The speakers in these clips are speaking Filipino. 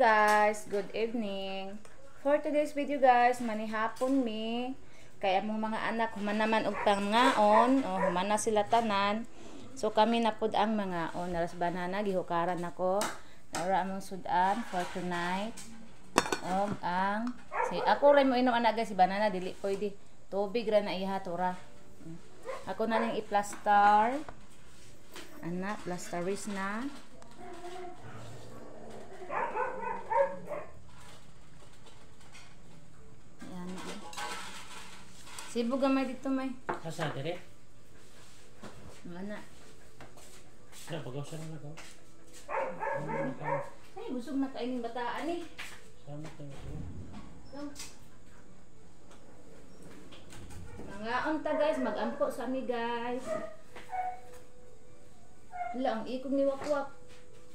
guys, good evening. For today's video guys, manihapon mi kaya mong mga anak human naman og pangaon, human na sila tanan. So kami na pud ang mga naras banana gihukaran nako. Nara among sudan for tonight. Ang ako ray mo inom ana guys si banana dili pwede. Tubig ra na iha tora. Ako na ning i-plaster. Ana, plasteris na. Yan. Sibo gamay dito may. Asa dire? Mana? Na pag-usa na ko. Ay, busog na kaining bataan eh. Sama to. Mga unta guys, mag-ampo sa mi guys. Hala, ang ikog ni wakwak.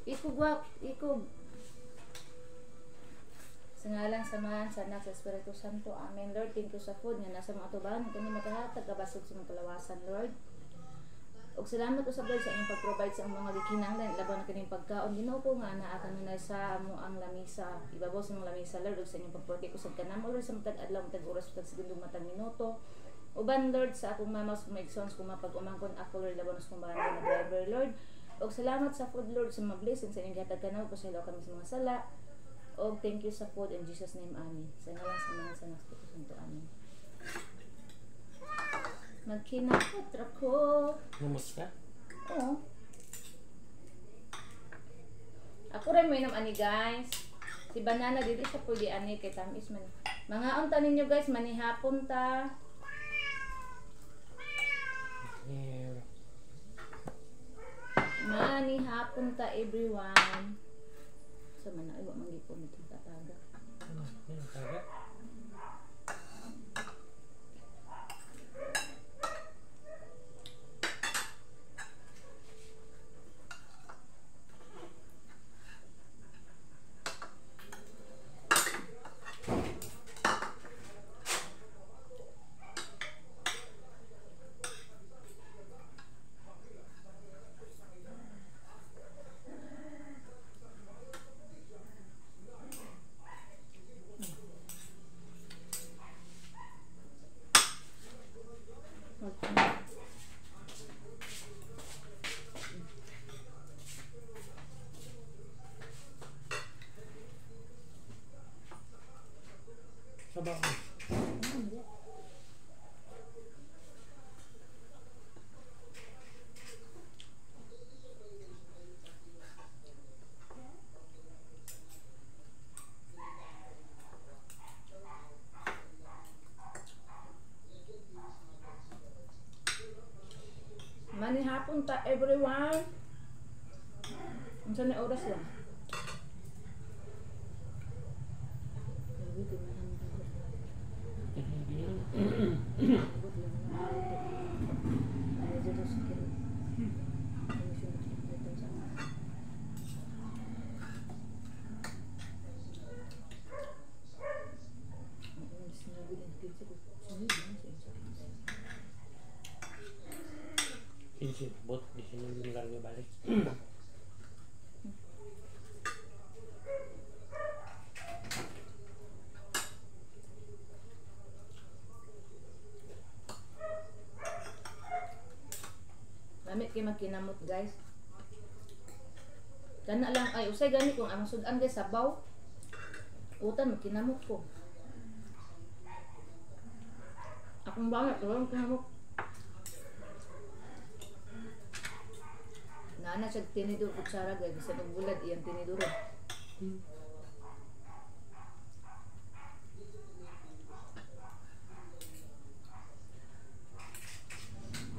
Ikog. Sa ngalan samahan sa anak sa Espiritu Santo. Amen. Lord, thank you sa food nga nasa mga tubahan. Kami makahatag kabasog sa mga kalawasan, Lord. Og salamat usab Lord sa inyong pag-provide sa mga gikinahanglan laban na kining pagkaon. Ginoo ko nga naa kanunay sa amo ang lamisa. Ibabaw sa mga lamisa Lord og sa inyong pag-protect usab kanamo Lord sa matag adlaw, matag oras, matag segundo, matag minuto. Uban Lord sa akong mamas kung maigsoons kung mapag-umangkon ako Lord laban sa kumbahan na driver Lord. Og salamat sa food Lord sa mga blessing sa inyong gihatag kanaw ko sa ilaw kami sa mga sala. Og thank you sa food in Jesus name, amen. Sa ngalan sa mga sa Espiritu Santo, amen. Magkinakot ako. Lumos ka? Oo. Ako rin mo inom ani guys. Si banana dito siya pwede ani kay tamis man. Mga unta ninyo guys, manihapon ta. Yeah. Manihapon ta everyone. Sa man ay wa man gipon itong tataga. Ano taga? Sabaw. Manihapon ta everyone. Unsa na oras lang? Bot di sini lugar balik. Lamit kay magkinamot guys. Kana lang ay usay gani kung ang sudan guys sabaw. Utan magkinamot ko. Akong bangat lang kinamot. Nana siya tinidor kutsara guys, bisa magbulad iyang tinidor.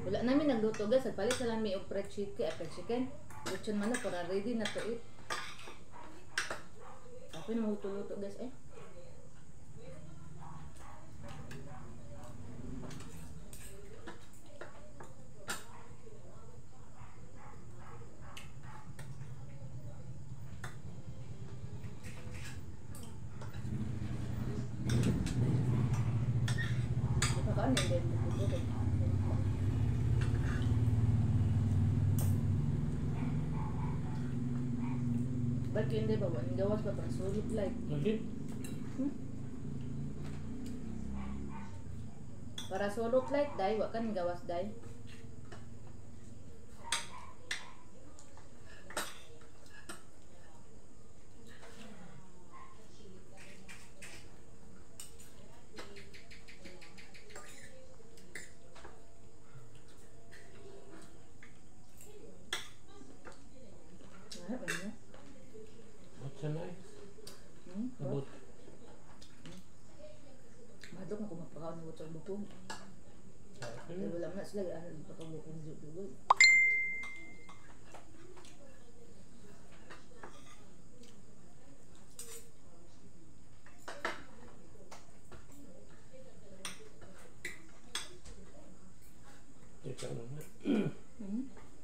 Wala namin nagluto guys, nagpalit na lang may fried chicken. Lechon manok para ready na to eat. Ako na maluto-luto guys eh. Ano din? weekend day ba? Walang gawas ba? Para solid light. Lagi? Para solid light, day. Wa kan gawas, day. Wala ba niya? Ba't sanay? Abot. Madok na kung mapakaon ng water bukong. Kaya Kaya wala man sila ano pakabukong dito. ikaw na nga.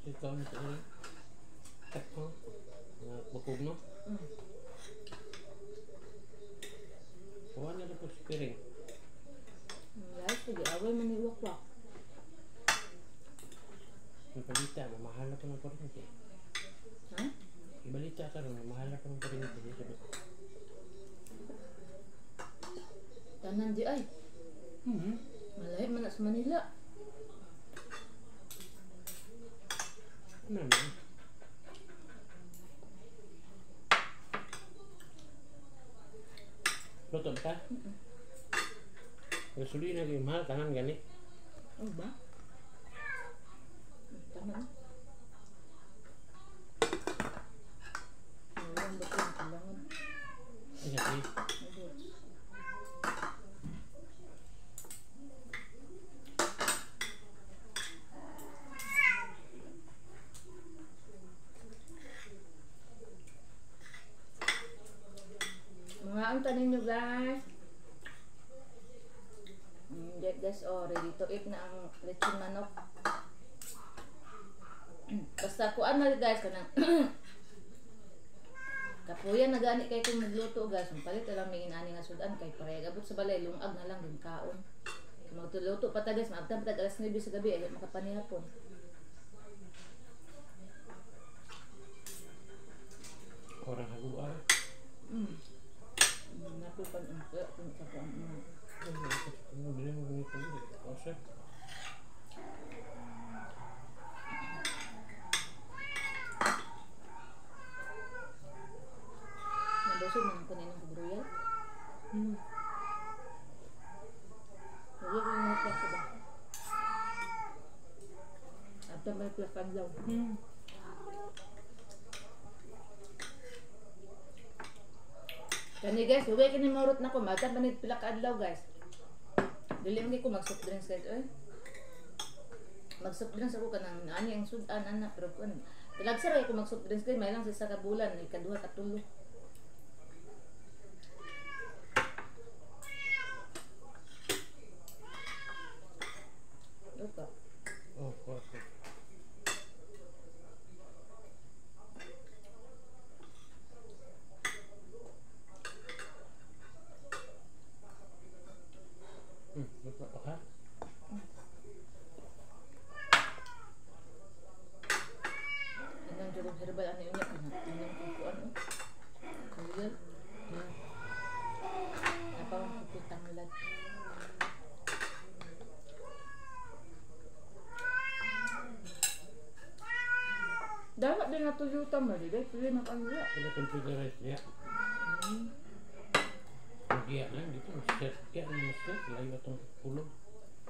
Ikaw na tayo. Tak mo. Bukog no? Kuha na po si Piring. Guys, sige, away man ni Wakwak. Ang balita, mamahala ko ng kuryente. Ha? Ibalita ka rin, mamahala ko ng kuryente. Tanan di ay. Malay man na sa Manila. Ano naman? Lutod ka? Gasolina yung mahal, tanan gani. Ano ba? Tanan. Ang ba't yung kailangan? Ay, kasi. Mga ang tanin nyo guys. Get this ready to eat na ang lechon manok. Basta kuan na guys kanang kapuyan na gani kay kung magluto guys. Palit lang may inani nga sudan kay pareha gabot sa balay lungag na lang din kaon. Kung magtuluto pa ta guys, maabtan pa ta alas 9 sa gabi ay makapanihapon. Orang haguan. Napupan ang kaya kung sa kuan mo. Ano bilhin mo ganito ulit? Kasi Nabusog man ko na ng kubruyal. Lagi ko yung plak ko ba? Abta may plakan daw. Kani guys, huwag kini marot na ko. Mata manit pila ka adlaw guys. Dili man ko mag soft drinks guys. Mag soft drinks ako kanang ani ang sudan ana pero kun. Tilagsar ay ko mag soft drinks kay may lang sa ka bulan, ikaduha katulo. Opo. oh, okay. Lupa pa ka? Inang jurog herbal ani unya kana. Inang kukuan o. Kuyel. Apa ang puputang lat. Dapat din natuyutan ba dito? Pwede na kanila. Wala computerized niya. Magiya lang dito. Set kaya ang set. Layo itong ulo.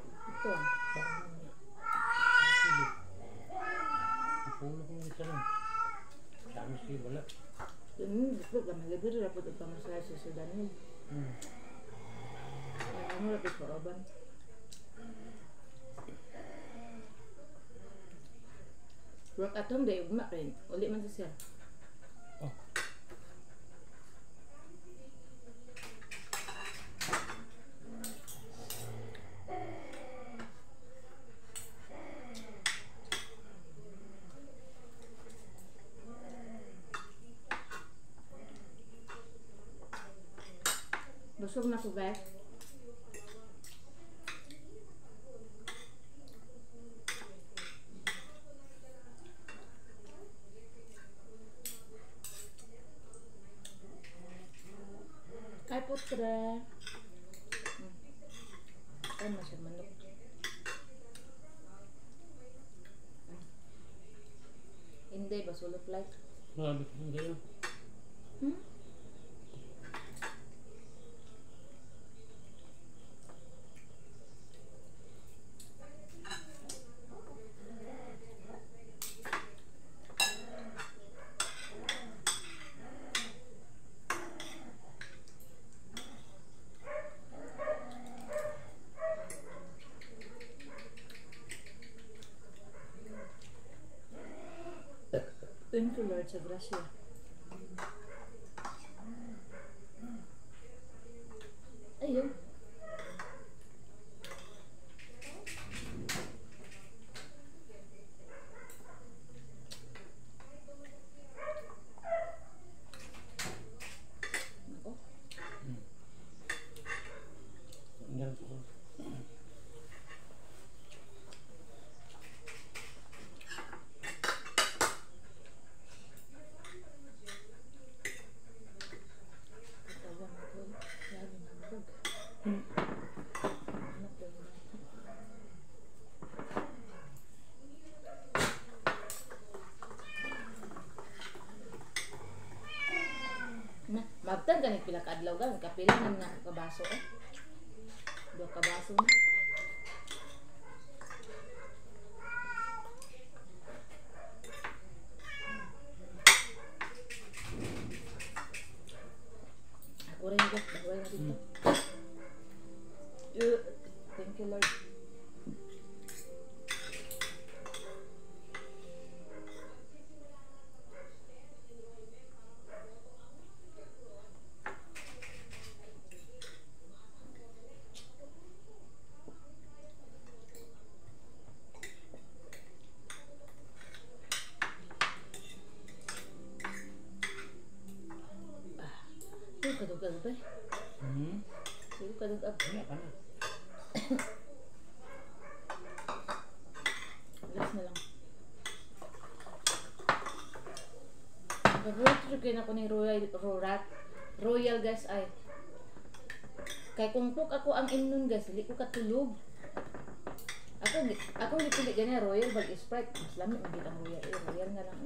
Ito. Ang ulo ko isa lang. Sa amin siya wala. Dito kami gabi rin dapat ang pamasahe sa Sudan. Ano rapid pa oban? Work at home day, ugma rin. Uli man siya. Oh. Busog na ko guys. putra. Ano siya manok? Hindi ba sulok like? Grabe, hindi yun. Hmm? Thank you Lord sa grasya. Ayun. Ako. Ganun po. Katawan ako. Lagi nabog. Ano po yun? Na, magtan ganit pila ka adlaw gan kapila man nga kabaso eh. Duha ka baso na. Ako rin guys, bawal na dito. Thank you Lord. Yung kadugag ba? Yung kadugag. Wala pa na. Last na lang. Nag-road ako ni Royal guys ay. Kay kung cook ako ang imnon guys, hindi ko katulog. Ako gipili gani Royal bag Sprite. Mas lamig ang Royal. Royal na lang.